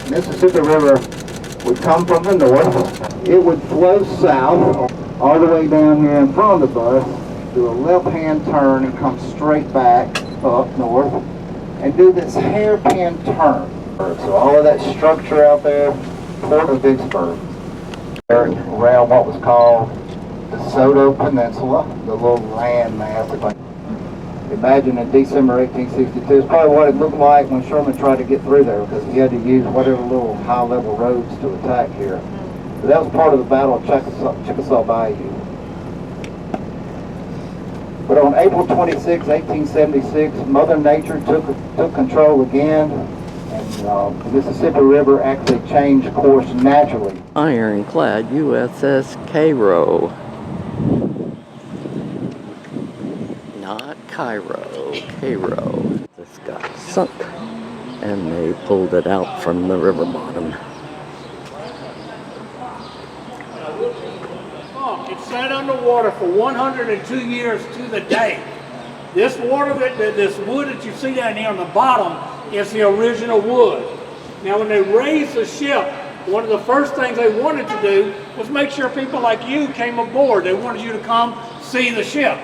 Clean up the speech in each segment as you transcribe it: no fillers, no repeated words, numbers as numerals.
Mississippi River would come from the north. It would flow south all the way down here in front of the bus, do a left-hand turn and come straight back up north and do this hairpin turn. So all of that structure out there, Port of Vicksburg, around what was called the Soto Peninsula, the little land mass. Imagine in December 1862, it's probably what it looked like when Sherman tried to get through there, because he had to use whatever little high-level roads to attack here. So that was part of the Battle of Chickasaw Bayou. But on April 26, 1876, Mother Nature took control again, and the Mississippi River actually changed course naturally. Iron-clad USS Cairo. Not Cairo, Cairo. This got sunk, and they pulled it out from the river bottom. It sat underwater for 102 years to the day. This water, this wood that you see down here on the bottom is the original wood. Now when they raised the ship, one of the first things they wanted to do was make sure people like you came aboard. They wanted you to come see the ship.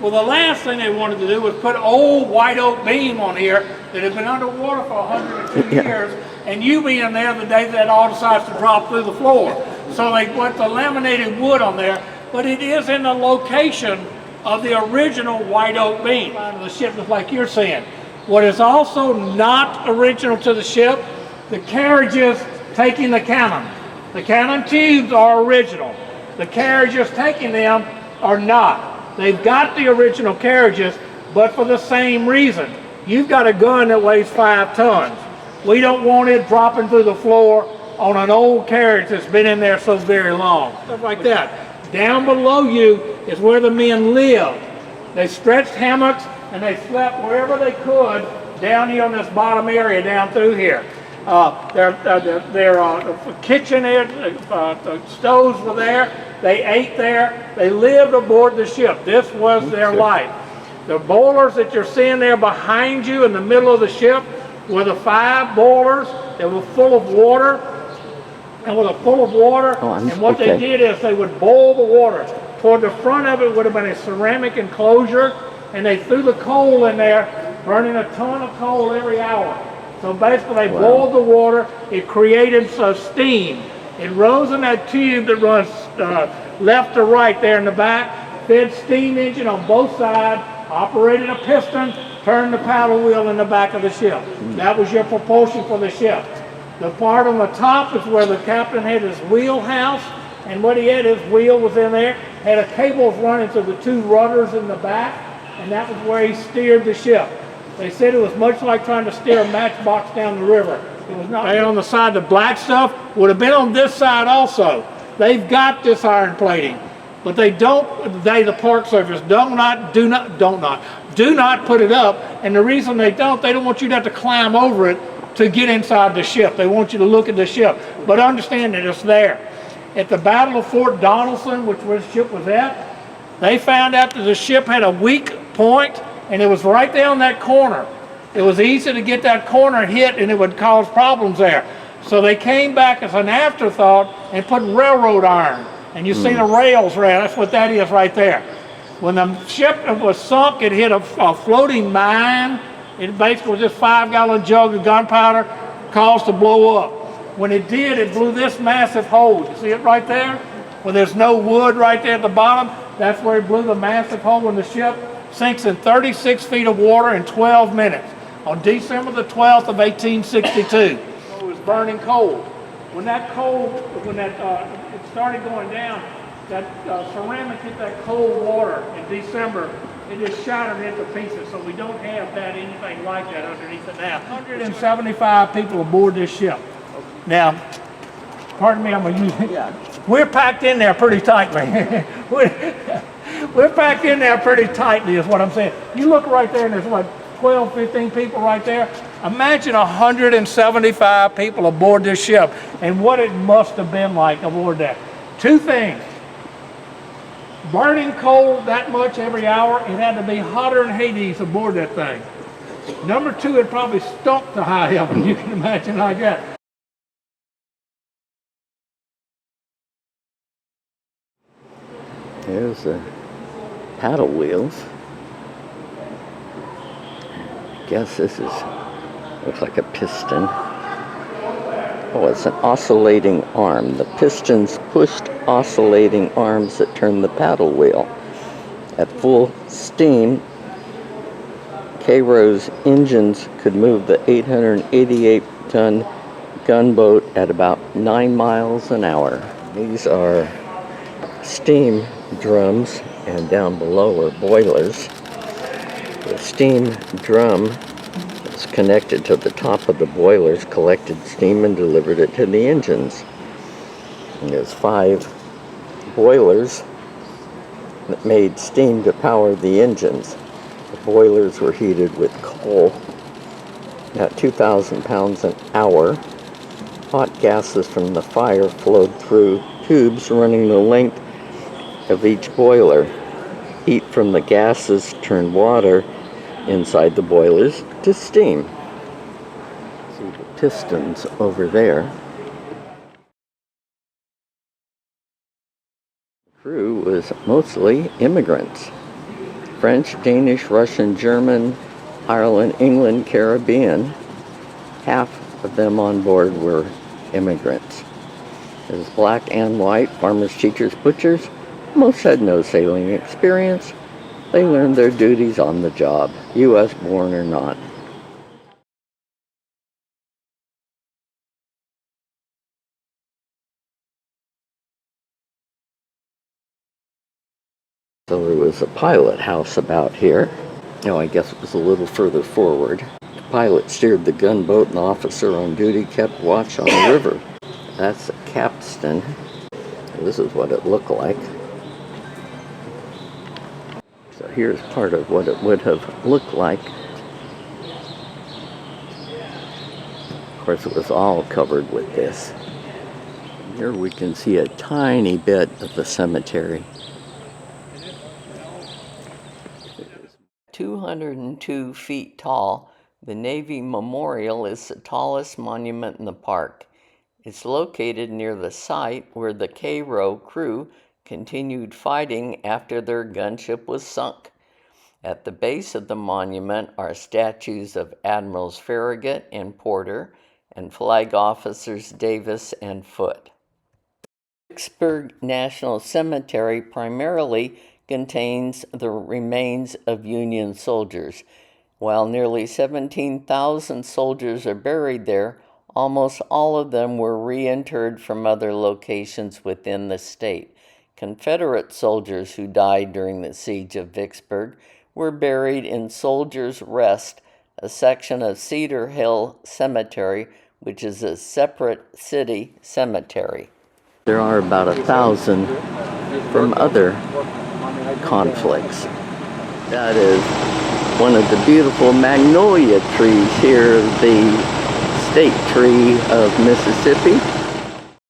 Well, the last thing they wanted to do was put old white oak beam on here that had been underwater for 102 years, and you being there the day that all decides to drop through the floor. So they put the laminated wood on there, but it is in the location of the original white oak beam. The ship is like you're saying. What is also not original to the ship, the carriages taking the cannon. The cannon tubes are original. The carriages taking them are not. They've got the original carriages, but for the same reason. You've got a gun that weighs 5 tons. We don't want it dropping through the floor on an old carriage that's been in there so very long. Stuff like that. Down below you is where the men lived. They stretched hammocks and they slept wherever they could down here on this bottom area down through here. Their kitchen there, the stoves were there. They ate there. They lived aboard the ship. This was their life. The boilers that you're seeing there behind you in the middle of the ship were the 5 boilers that were full of water. And with a full of water, and what they did is they would boil the water. Toward the front of it would have been a ceramic enclosure, and they threw the coal in there, burning a ton of coal every hour. So basically they boiled the water, it created some steam. It rose in that tube that runs left to right there in the back, fed steam engine on both sides, operated a piston, turned the paddle wheel in the back of the ship. That was your propulsion for the ship. The part on the top is where the captain had his wheelhouse, and what he had, his wheel was in there, had a cables running to the 2 rudders in the back, and that was where he steered the ship. They said it was much like trying to steer a matchbox down the river. It was not on the side. The black stuff would have been on this side also. They've got this iron plating, but they don't. The Park Service do not put it up. And the reason they don't want you to have to climb over it to get inside the ship. They want you to look at the ship, but understand that it's there. At the Battle of Fort Donelson, which where the ship was at, they found out that the ship had a weak point, and it was right there on that corner. It was easy to get that corner hit, and it would cause problems there. So they came back as an afterthought and put railroad iron. And you see the rails there, that's what that is right there. When the ship was sunk, it hit a floating mine. It basically was just 5-gallon jug of gunpowder caused to blow up. When it did, it blew this massive hole. You see it right there? Where there's no wood right there at the bottom, that's where it blew the massive hole when the ship sinks in 36 feet of water in 12 minutes on December the 12th of 1862. It was burning coal. When it started going down, that ceramic hit that cold water in December. It just shattered into pieces, so we don't have anything like that underneath it now. 175 people aboard this ship. Now, pardon me, I'm going to use it. Yeah. We're packed in there pretty tightly. We're packed in there pretty tightly is what I'm saying. You look right there and there's what, 12, 15 people right there. Imagine 175 people aboard this ship and what it must have been like aboard there. 2 things. Burning coal that much every hour, it had to be hotter than Hades aboard that thing. Number 2, it probably stunk to high heaven. You can imagine like that. There's the paddle wheels. I guess this looks like a piston. Oh, it's an oscillating arm. The pistons pushed oscillating arms that turn the paddle wheel. At full steam, Cairo's engines could move the 888-ton gunboat at about 9 miles an hour. These are steam drums, and down below are boilers. The steam drum is connected to the top of the boilers, collected steam and delivered it to the engines. And there's 5 boilers that made steam to power the engines. The boilers were heated with coal at 2,000 pounds an hour. Hot gases from the fire flowed through tubes running the length of each boiler. Heat from the gases turned water inside the boilers to steam. See the pistons over there. The crew was mostly immigrants. French, Danish, Russian, German, Ireland, England, Caribbean. Half of them on board were immigrants. There's black and white, farmers, teachers, butchers. Most had no sailing experience. They learned their duties on the job, U.S. born or not. So there was a pilot house about here. No, I guess it was a little further forward. The pilot steered the gunboat and the officer on duty kept watch on the river. That's the capstan. This is what it looked like. So here's part of what it would have looked like. Of course, it was all covered with this. Here we can see a tiny bit of the cemetery. 202 feet tall, the Navy Memorial is the tallest monument in the park. It's located near the site where the Cairo crew continued fighting after their gunship was sunk. At the base of the monument are statues of Admirals Farragut and Porter and flag officers Davis and Foote. Vicksburg National Cemetery primarily contains the remains of Union soldiers. While nearly 17,000 soldiers are buried there, almost all of them were reinterred from other locations within the state. Confederate soldiers who died during the siege of Vicksburg were buried in Soldiers' Rest, a section of Cedar Hill Cemetery, which is a separate city cemetery. There are about 1,000 from other conflicts. That is one of the beautiful magnolia trees here, the state tree of Mississippi.